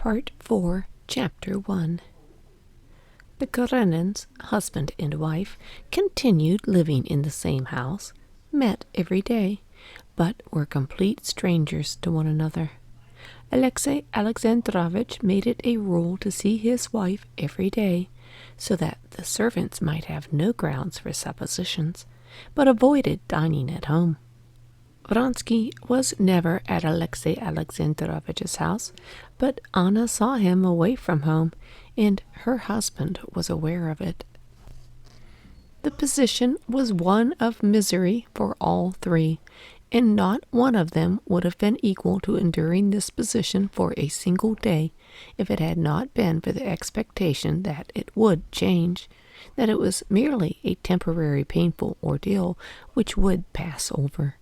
Part 4, Chapter 1. The Karenins, husband and wife, continued living in the same house, met every day, but were complete strangers to one another. Alexey Alexandrovitch made it a rule to see his wife every day, so that the servants might have no grounds for suppositions, but avoided dining at home. Vronsky was never at Alexey Alexandrovitch's house, but Anna saw him away from home, and her husband was aware of it. The position was one of misery for all three, and not one of them would have been equal to enduring this position for a single day if it had not been for the expectation that it would change, that it was merely a temporary painful ordeal which would pass over.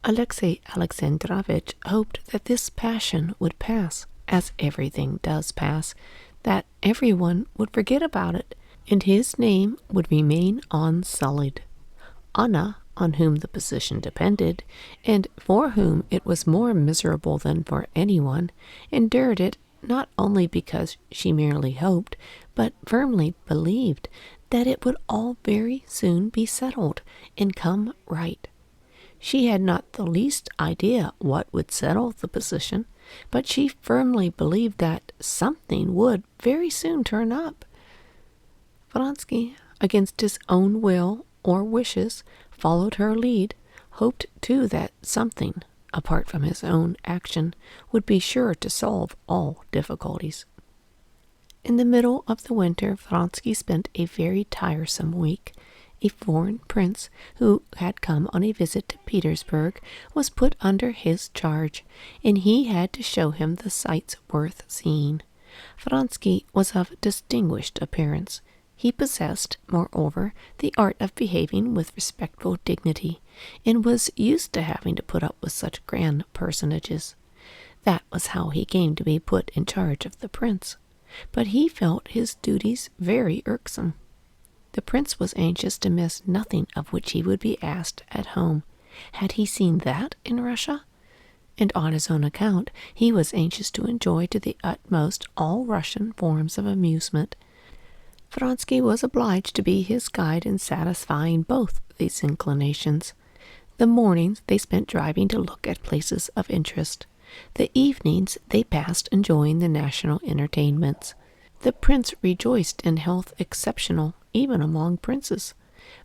Alexey Alexandrovitch hoped that this passion would pass, as everything does pass, that everyone would forget about it, and his name would remain unsullied. Anna, on whom the position depended, and for whom it was more miserable than for anyone, endured it not only because she merely hoped, but firmly believed that it would all very soon be settled and come right. She had not the least idea what would settle the position, but she firmly believed that something would very soon turn up. Vronsky, against his own will or wishes, followed her lead, hoped too that something, apart from his own action, would be sure to solve all difficulties. In the middle of the winter, Vronsky spent a very tiresome week. A foreign prince who had come on a visit to Petersburg was put under his charge, and he had to show him the sights worth seeing. Vronsky was of distinguished appearance. He possessed, moreover, the art of behaving with respectful dignity, and was used to having to put up with such grand personages. That was how he came to be put in charge of the prince. But he felt his duties very irksome. The prince was anxious to miss nothing of which he would be asked at home. Had he seen that in Russia? And on his own account, he was anxious to enjoy to the utmost all Russian forms of amusement. Vronsky was obliged to be his guide in satisfying both these inclinations. The mornings they spent driving to look at places of interest. The evenings they passed enjoying the national entertainments. The prince rejoiced in health exceptional, even among princes.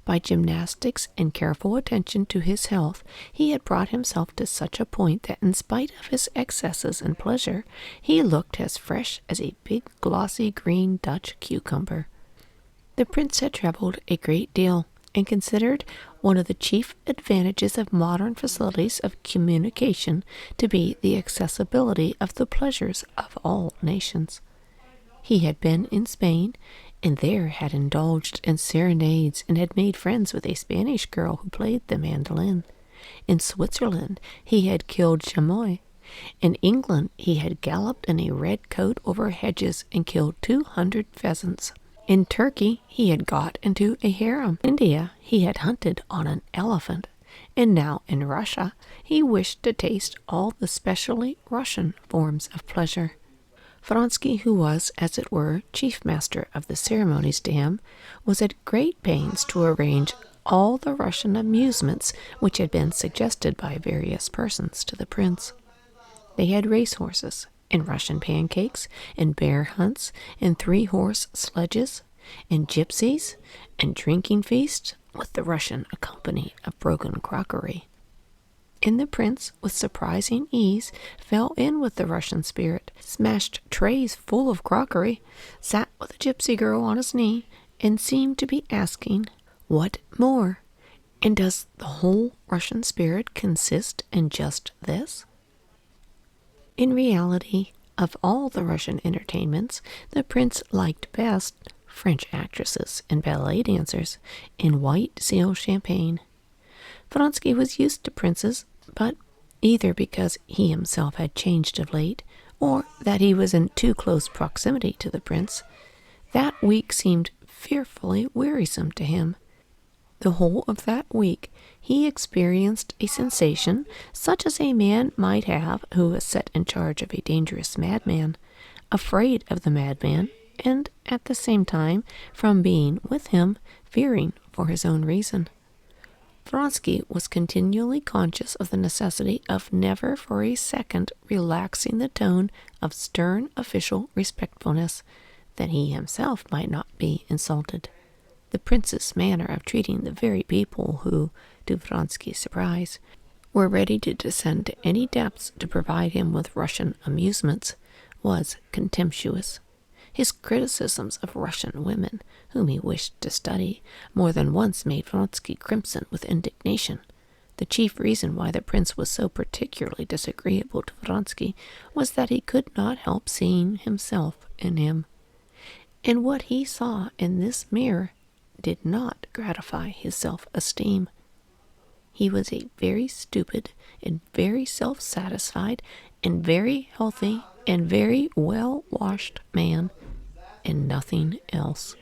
By gymnastics and careful attention to his health, he had brought himself to such a point that in spite of his excesses in pleasure, he looked as fresh as a big glossy green Dutch cucumber. The prince had traveled a great deal, and considered one of the chief advantages of modern facilities of communication to be the accessibility of the pleasures of all nations. He had been in Spain, and there had indulged in serenades and had made friends with a Spanish girl who played the mandolin. In Switzerland he had killed chamois. In England he had galloped in a red coat over hedges and killed 200 pheasants. In Turkey he had got into a harem. In India he had hunted on an elephant. And now in Russia he wished to taste all the specially Russian forms of pleasure. Vronsky, who was, as it were, chief master of the ceremonies to him, was at great pains to arrange all the Russian amusements which had been suggested by various persons to the prince. They had racehorses, and Russian pancakes, and bear hunts, and 3-horse sledges, and gypsies, and drinking feasts, with the Russian accompaniment of broken crockery. And the prince, with surprising ease, fell in with the Russian spirit, smashed trays full of crockery, sat with a gypsy girl on his knee, and seemed to be asking, "What more? And does the whole Russian spirit consist in just this?" In reality, of all the Russian entertainments, the prince liked best French actresses and ballet dancers in white seal champagne. Vronsky was used to princes, but either because he himself had changed of late, or that he was in too close proximity to the prince, that week seemed fearfully wearisome to him. The whole of that week he experienced a sensation such as a man might have who is set in charge of a dangerous madman, afraid of the madman, and at the same time, from being with him, fearing for his own reason. Vronsky was continually conscious of the necessity of never for a second relaxing the tone of stern official respectfulness, that he himself might not be insulted. The prince's manner of treating the very people who, to Vronsky's surprise, were ready to descend to any depths to provide him with Russian amusements, was contemptuous. His criticisms of Russian women, whom he wished to study, more than once made Vronsky crimson with indignation. The chief reason why the prince was so particularly disagreeable to Vronsky was that he could not help seeing himself in him. And what he saw in this mirror did not gratify his self-esteem. He was a very stupid and very self-satisfied and very healthy and very well-washed man, and nothing else.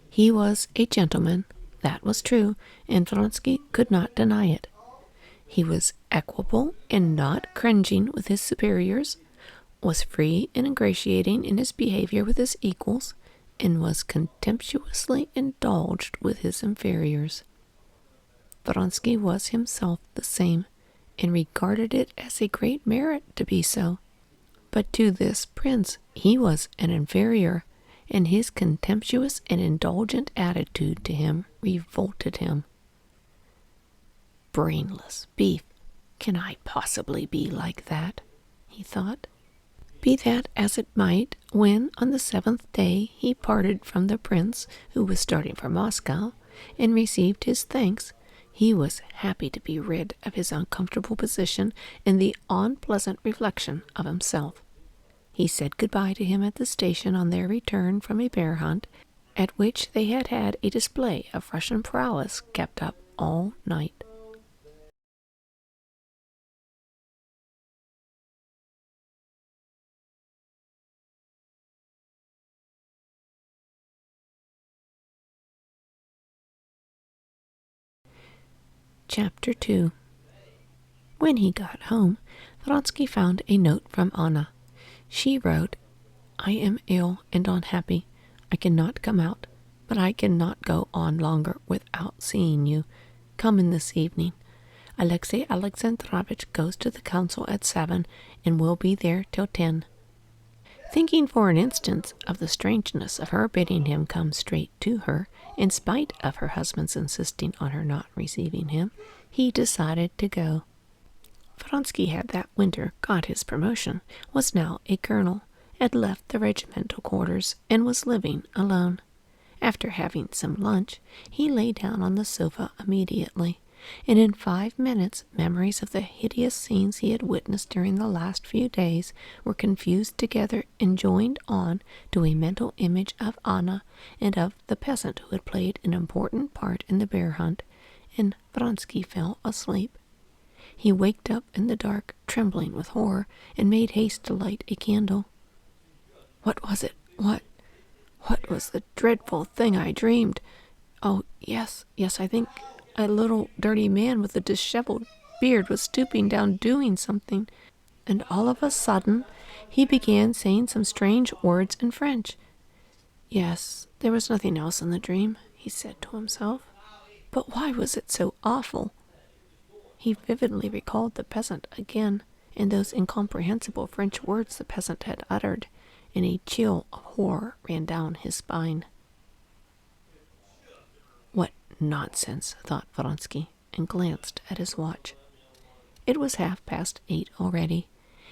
He was a gentleman, that was true, and Vronsky could not deny it. He was equable and not cringing with his superiors, was free and ingratiating in his behavior with his equals, and was contemptuously indulged with his inferiors. Vronsky was himself the same, and regarded it as a great merit to be so. But to this prince he was an inferior, and his contemptuous and indulgent attitude to him revolted him. Brainless beef, can I possibly be like that? He thought. Be that as it might, when on the 7th day he parted from the prince, who was starting for Moscow, and received his thanks, he was happy to be rid of his uncomfortable position and the unpleasant reflection of himself. He said goodbye to him at the station on their return from a bear hunt, at which they had had a display of Russian prowess kept up all night. Chapter 2. When he got home, Vronsky found a note from Anna. She wrote, I am ill and unhappy. I cannot come out, but I cannot go on longer without seeing you. Come in this evening. Alexey Alexandrovitch goes to the council at 7 and will be there till 10. Thinking for an instant of the strangeness of her bidding him come straight to her, in spite of her husband's insisting on her not receiving him, he decided to go. Vronsky had that winter got his promotion, was now a colonel, had left the regimental quarters, and was living alone. After having some lunch, he lay down on the sofa immediately, and in 5 minutes memories of the hideous scenes he had witnessed during the last few days were confused together and joined on to a mental image of Anna and of the peasant who had played an important part in the bear hunt, and Vronsky fell asleep. He waked up in the dark, trembling with horror, and made haste to light a candle. What was it? What was the dreadful thing I dreamed? Oh, yes, I think a little dirty man with a disheveled beard was stooping down doing something, and all of a sudden he began saying some strange words in French. Yes, there was nothing else in the dream, he said to himself. But why was it so awful? He vividly recalled the peasant again, and those incomprehensible French words the peasant had uttered, and a chill of horror ran down his spine. What nonsense, thought Vronsky, and glanced at his watch. It was 8:30 already.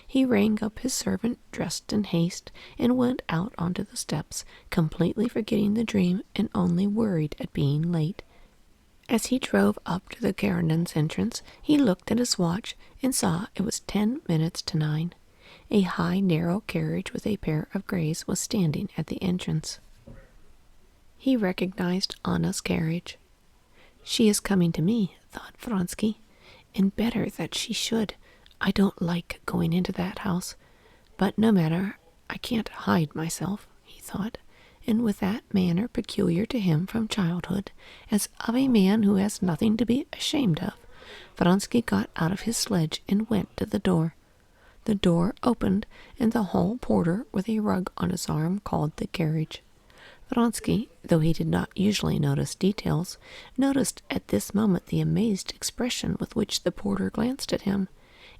He rang up his servant, dressed in haste, and went out onto the steps, completely forgetting the dream and only worried at being late. As he drove up to the Karenin's entrance, he looked at his watch and saw it was 10 minutes to 9. A high, narrow carriage with a pair of greys was standing at the entrance. He recognized Anna's carriage. She is coming to me, thought Vronsky, and better that she should. I don't like going into that house, but no matter, I can't hide myself, he thought, and with that manner peculiar to him from childhood, as of a man who has nothing to be ashamed of, Vronsky got out of his sledge and went to the door. The door opened, and the hall porter, with a rug on his arm, called the carriage. Vronsky, though he did not usually notice details, noticed at this moment the amazed expression with which the porter glanced at him.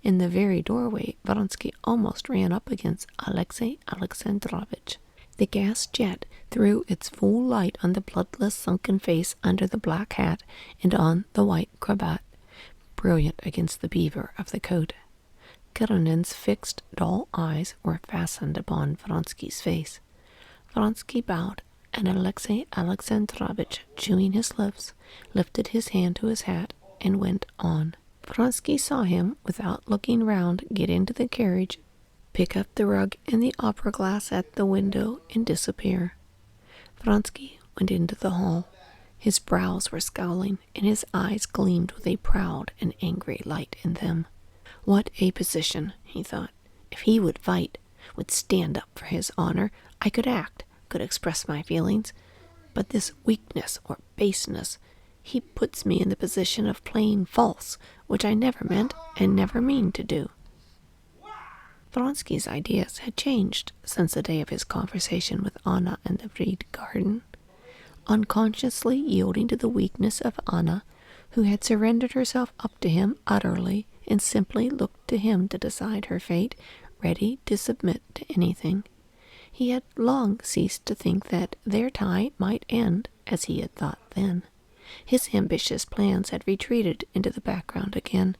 In the very doorway, Vronsky almost ran up against Alexey Alexandrovitch. The gas jet threw its full light on the bloodless, sunken face under the black hat and on the white cravat, brilliant against the beaver of the coat. Karenin's fixed, dull eyes were fastened upon Vronsky's face. Vronsky bowed, and Alexey Alexandrovitch, chewing his lips, lifted his hand to his hat and went on. Vronsky saw him, without looking round, get into the carriage, pick up the rug and the opera glass at the window, and disappear. Vronsky went into the hall. His brows were scowling, and his eyes gleamed with a proud and angry light in them. What a position, he thought. If he would fight, would stand up for his honor, I could act, could express my feelings. But this weakness or baseness, he puts me in the position of playing false, which I never meant and never mean to do. Vronsky's ideas had changed since the day of his conversation with Anna in the reed garden. Unconsciously yielding to the weakness of Anna, who had surrendered herself up to him utterly and simply looked to him to decide her fate, ready to submit to anything, he had long ceased to think that their tie might end as he had thought then. His ambitious plans had retreated into the background again,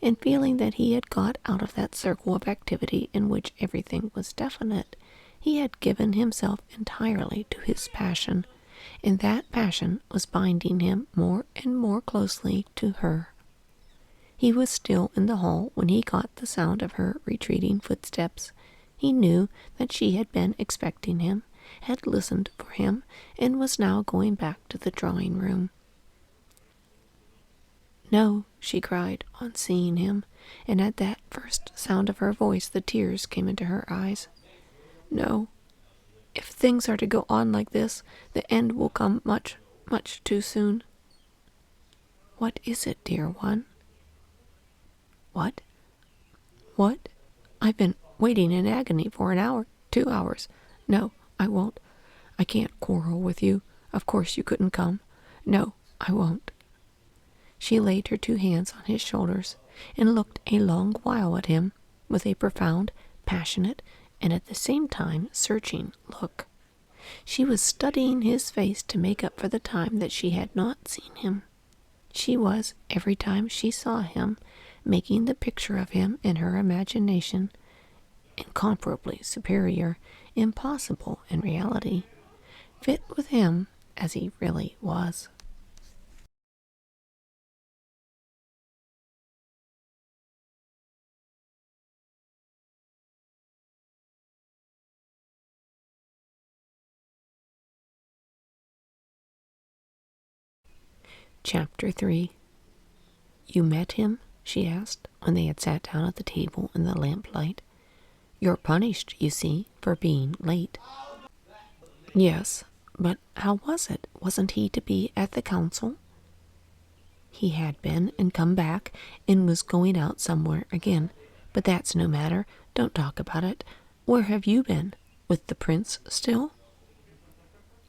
and feeling that he had got out of that circle of activity in which everything was definite, he had given himself entirely to his passion, and that passion was binding him more and more closely to her. He was still in the hall when he caught the sound of her retreating footsteps. He knew that she had been expecting him, had listened for him, and was now going back to the drawing-room. "No," she cried, on seeing him, and at that first sound of her voice the tears came into her eyes. "No. If things are to go on like this, the end will come much, much too soon." "What is it, dear one?" "What? What? I've been waiting in agony for an hour, 2 hours. No, I won't. I can't quarrel with you. Of course you couldn't come. No, I won't." She laid her 2 hands on his shoulders and looked a long while at him with a profound, passionate, and at the same time searching look. She was studying his face to make up for the time that she had not seen him. She was, every time she saw him, making the picture of him in her imagination incomparably superior, impossible in reality, fit with him as he really was. Chapter 3. "You met him?" she asked, when they had sat down at the table in the lamplight. "You're punished, you see, for being late." "Yes, but how was it? Wasn't he to be at the council?" "He had been and come back and was going out somewhere again. But that's no matter. Don't talk about it. Where have you been? With the prince still?"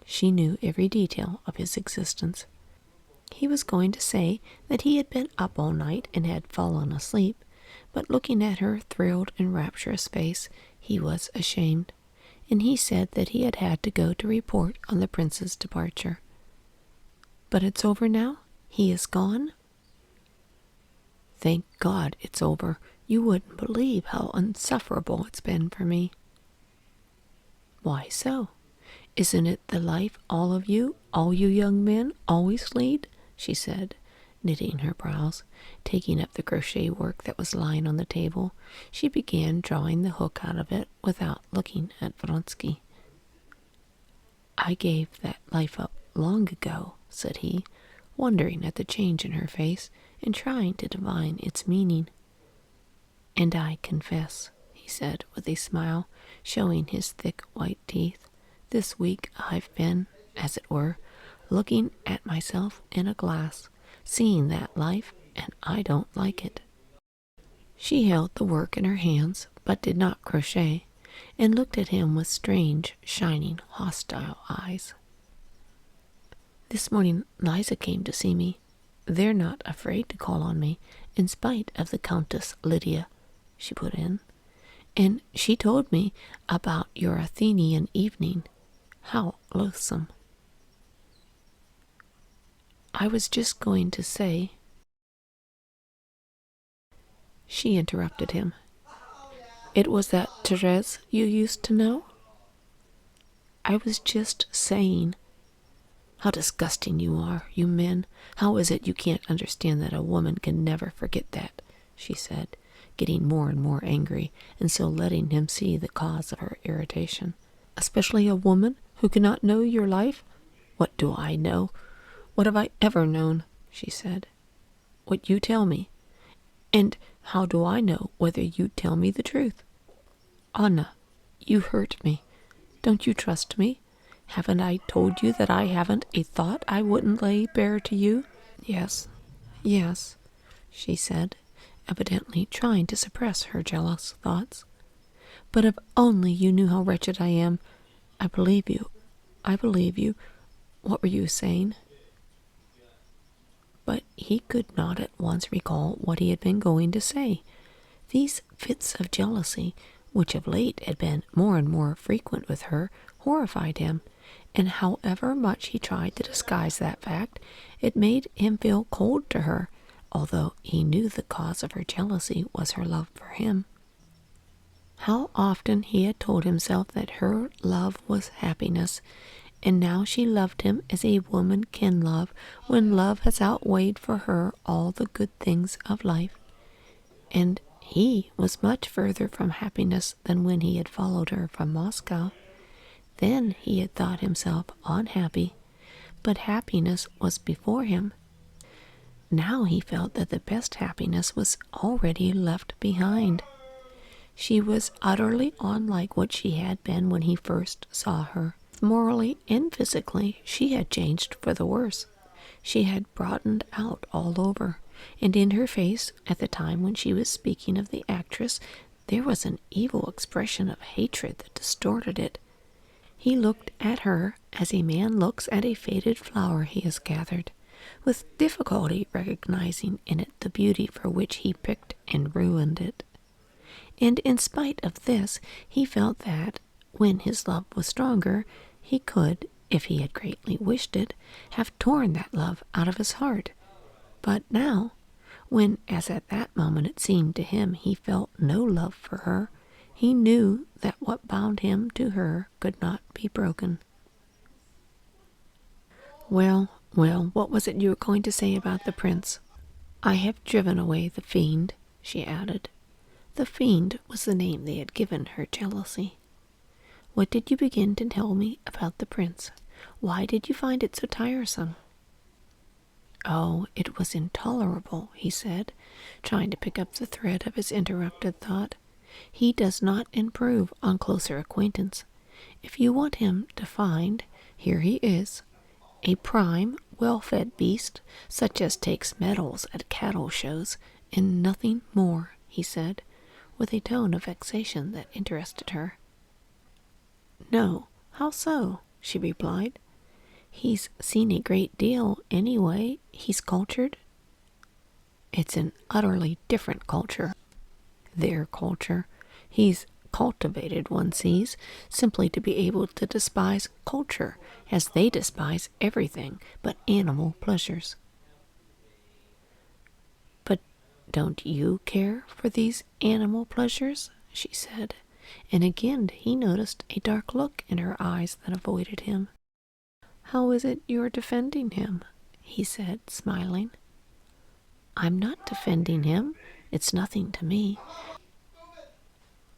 She knew every detail of his existence. He was going to say that he had been up all night and had fallen asleep, but looking at her thrilled and rapturous face, he was ashamed, and he said that he had had to go to report on the prince's departure. "But it's over now? He is gone?" "Thank God it's over. You wouldn't believe how insufferable it's been for me." "Why so? Isn't it the life all you young men, always lead?" she said, knitting her brows. Taking up the crochet work that was lying on the table, she began drawing the hook out of it without looking at Vronsky. "I gave that life up long ago," said he, wondering at the change in her face and trying to divine its meaning. "And I confess," he said with a smile, showing his thick white teeth, This week I've been, as it were, looking at myself in a glass, seeing that life, and I don't like it. She held the work in her hands, but did not crochet, and looked at him with strange, shining, hostile eyes. This morning Liza came to see me. They're not afraid to call on me, in spite of the Countess Lydia, she put in. And she told me about your Athenian evening. How loathsome. I was just going to say... She interrupted him. It was that Therese you used to know? I was just saying... How disgusting you are, you men. How is it you can't understand that a woman can never forget that? She said, getting more and more angry, and so letting him see the cause of her irritation. Especially a woman who cannot know your life? What do I know? What have I ever known? She said. What you tell me. And how do I know whether you tell me the truth? Anna, you hurt me. Don't you trust me? Haven't I told you that I haven't a thought I wouldn't lay bare to you? Yes, she said, evidently trying to suppress her jealous thoughts. But if only you knew how wretched I am. I believe you. What were you saying? But he could not at once recall what he had been going to say. These fits of jealousy, which of late had been more and more frequent with her, horrified him, and however much he tried to disguise that fact, it made him feel cold to her, although he knew the cause of her jealousy was her love for him. How often he had told himself that her love was happiness, and now she loved him as a woman can love when love has outweighed for her all the good things of life. And he was much further from happiness than when he had followed her from Moscow. Then he had thought himself unhappy, but happiness was before him. Now he felt that the best happiness was already left behind. She was utterly unlike what she had been when he first saw her. Morally and physically, she had changed for the worse. She had broadened out all over, and in her face, at the time when she was speaking of the actress, there was an evil expression of hatred that distorted it. He looked at her as a man looks at a faded flower he has gathered, with difficulty recognizing in it the beauty for which he picked and ruined it. And in spite of this, he felt that, when his love was stronger, he could, if he had greatly wished it, have torn that love out of his heart. But now, when, as at that moment it seemed to him, he felt no love for her, he knew that what bound him to her could not be broken. Well, what was it you were going to say about the prince? I have driven away the fiend, she added. The fiend was the name they had given her jealousy. What did you begin to tell me about the prince? Why did you find it so tiresome? Oh, it was intolerable, he said, trying to pick up the thread of his interrupted thought. He does not improve on closer acquaintance. If you want him defined, here he is. A prime, well-fed beast, such as takes medals at cattle shows, and nothing more, he said, with a tone of vexation that interested her. No, how so? She replied. He's seen a great deal, anyway. He's cultured. It's an utterly different culture. Their culture. He's cultivated, one sees, simply to be able to despise culture, as they despise everything but animal pleasures. But don't you care for these animal pleasures? She said, and again he noticed a dark look in her eyes that avoided him. How is it you are defending him? He said, smiling. I'm not defending him. It's nothing to me.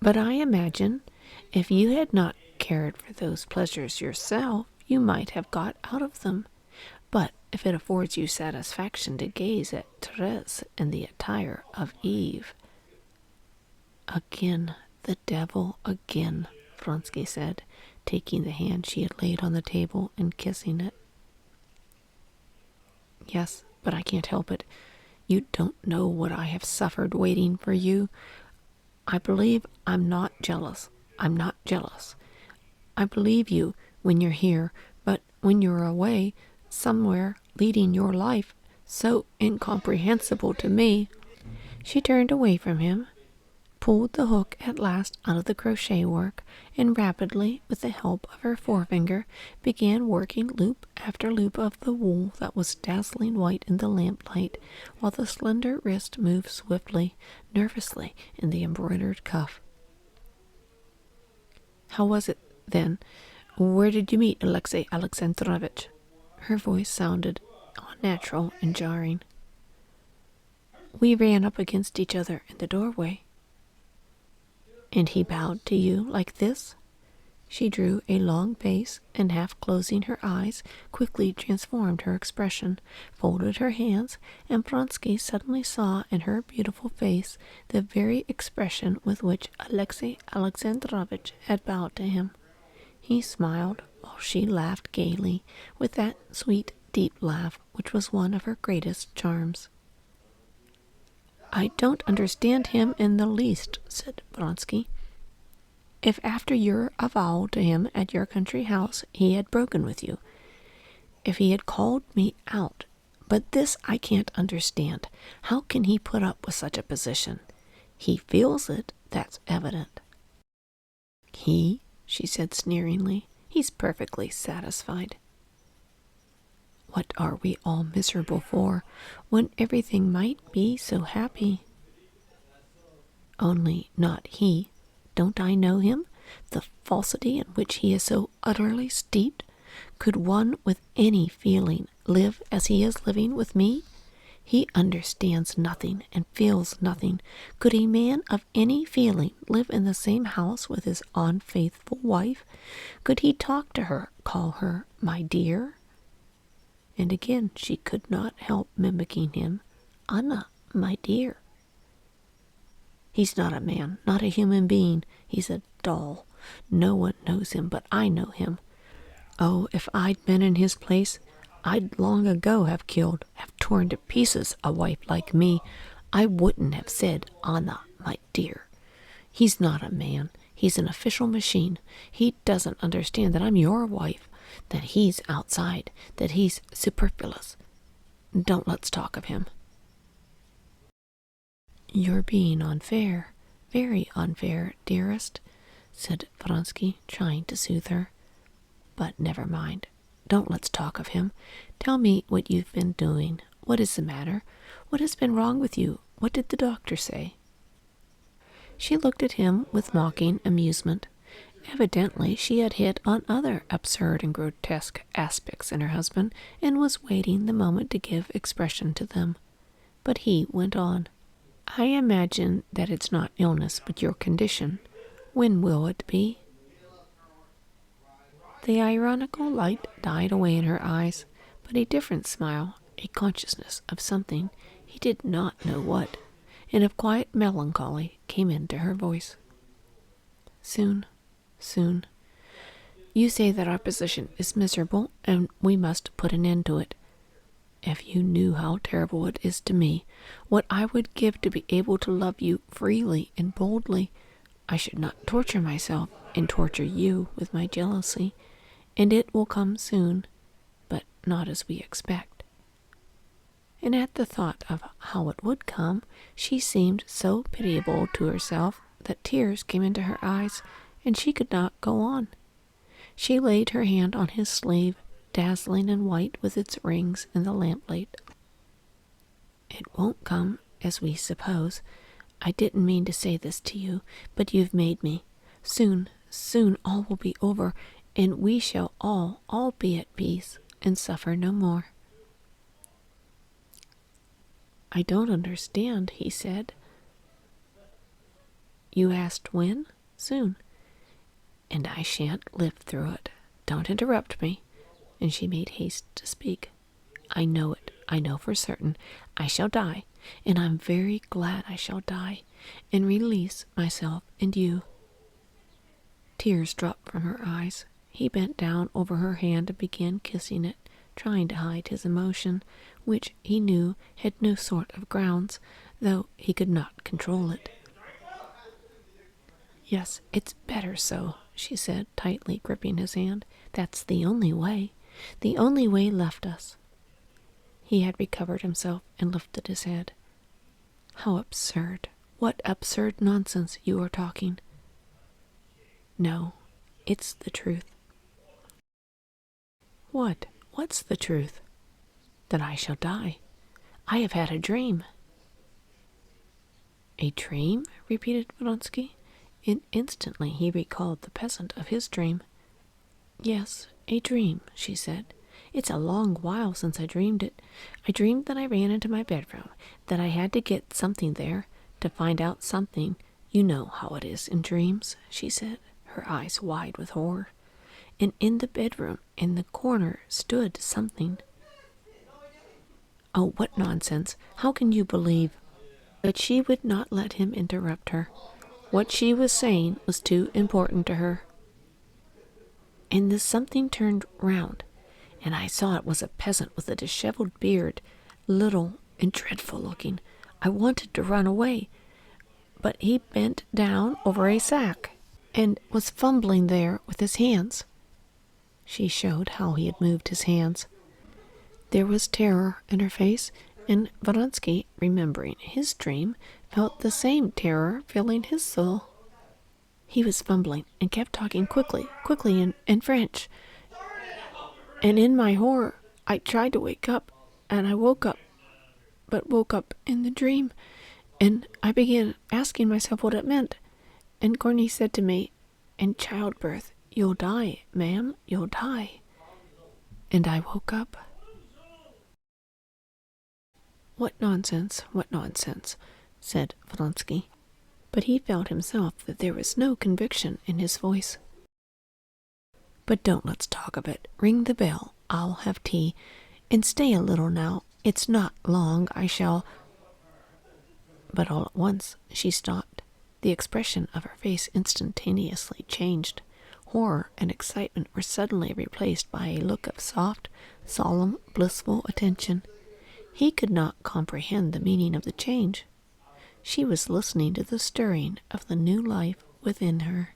But I imagine, if you had not cared for those pleasures yourself, you might have got out of them. But if it affords you satisfaction to gaze at Therese in the attire of Eve... Again, the devil again, Vronsky said, taking the hand she had laid on the table and kissing it. Yes, but I can't help it. You don't know what I have suffered waiting for you. I believe I'm not jealous. I'm not jealous. I believe you when you're here, but when you're away, somewhere leading your life, so incomprehensible to me. She turned away from him, pulled the hook at last out of the crochet work, and rapidly, with the help of her forefinger, began working loop after loop of the wool that was dazzling white in the lamplight, while the slender wrist moved swiftly, nervously, in the embroidered cuff. How was it, then? Where did you meet Alexey Alexandrovitch? Her voice sounded unnatural and jarring. We ran up against each other in the doorway. And he bowed to you like this? She drew a long face, and half closing her eyes, quickly transformed her expression, folded her hands, and Vronsky suddenly saw in her beautiful face the very expression with which Alexey Alexandrovitch had bowed to him. He smiled, while she laughed gaily, with that sweet, deep laugh which was one of her greatest charms. I don't understand him in the least, said Vronsky. If after your avowal to him at your country house he had broken with you, if he had called me out, but this I can't understand. How can he put up with such a position? He feels it, that's evident. He? She said sneeringly. He's perfectly satisfied. What are we all miserable for, when everything might be so happy? Only not he. Don't I know him? The falsity in which he is so utterly steeped? Could one with any feeling live as he is living with me? He understands nothing and feels nothing. Could a man of any feeling live in the same house with his unfaithful wife? Could he talk to her, call her my dear? And again she could not help mimicking him. Anna, my dear. He's not a man, not a human being. He's a doll. No one knows him, but I know him. Oh, if I'd been in his place, I'd long ago have killed, have torn to pieces a wife like me. I wouldn't have said, Anna, my dear. He's not a man. He's an official machine. He doesn't understand that I'm your wife, that he's outside, that he's superfluous. Don't let's talk of him. You're being unfair, very unfair, dearest, said Vronsky, trying to soothe her. But never mind. Don't let's talk of him. Tell me what you've been doing. What is the matter? What has been wrong with you? What did the doctor say? She looked at him with mocking amusement. Evidently she had hit on other absurd and grotesque aspects in her husband, and was waiting the moment to give expression to them. But he went on. I imagine that it's not illness, but your condition. When will it be? The ironical light died away in her eyes, but a different smile, a consciousness of something, he did not know what, and of quiet melancholy came into her voice. Soon, soon. You say that our position is miserable, and we must put an end to it. If you knew how terrible it is to me, what I would give to be able to love you freely and boldly, I should not torture myself and torture you with my jealousy, and it will come soon, but not as we expect. And at the thought of how it would come, she seemed so pitiable to herself that tears came into her eyes, and she could not go on. She laid her hand on his sleeve, dazzling and white with its rings in the lamplight. It won't come as we suppose. I didn't mean to say this to you, but you've made me. Soon, soon all will be over, and we shall all be at peace and suffer no more. I don't understand, he said. You asked when? Soon. And I shan't live through it. Don't interrupt me. And she made haste to speak. I know it. I know for certain. I shall die, and I'm very glad I shall die, and release myself and you. Tears dropped from her eyes. He bent down over her hand and began kissing it, trying to hide his emotion, which he knew had no sort of grounds, though he could not control it. "Yes, it's better so," she said, tightly gripping his hand. "That's the only way left us." He had recovered himself and lifted his head. "How absurd! What absurd nonsense you are talking." "No, it's the truth." "What? What's the truth?" "That I shall die. I have had a dream." "A dream?" repeated Vronsky. Instantly he recalled the peasant of his dream. "Yes, a dream," she said. "It's a long while since I dreamed it. I dreamed that I ran into my bedroom, that I had to get something there, to find out something. You know how it is in dreams," she said, her eyes wide with horror. "And in the bedroom, in the corner, stood something." "Oh, what nonsense! How can you believe—" But she would not let him interrupt her. What she was saying was too important to her. "And this something turned round, and I saw it was a peasant with a disheveled beard, little and dreadful looking. I wanted to run away, but he bent down over a sack, and was fumbling there with his hands." She showed how he had moved his hands. There was terror in her face, and Vronsky, remembering his dream, felt the same terror filling his soul. He was fumbling and kept talking quickly in French. "And in my horror, I tried to wake up, and I woke up in the dream, and I began asking myself what it meant. And Corny said to me, 'In childbirth, you'll die, ma'am, you'll die.' And I woke up." What nonsense, said Vronsky. But he felt himself that there was no conviction in his voice. "But don't let's talk of it. Ring the bell. I'll have tea. And stay a little now. It's not long. I shall—" But all at once she stopped. The expression of her face instantaneously changed. Horror and excitement were suddenly replaced by a look of soft, solemn, blissful attention. He could not comprehend the meaning of the change. She was listening to the stirring of the new life within her.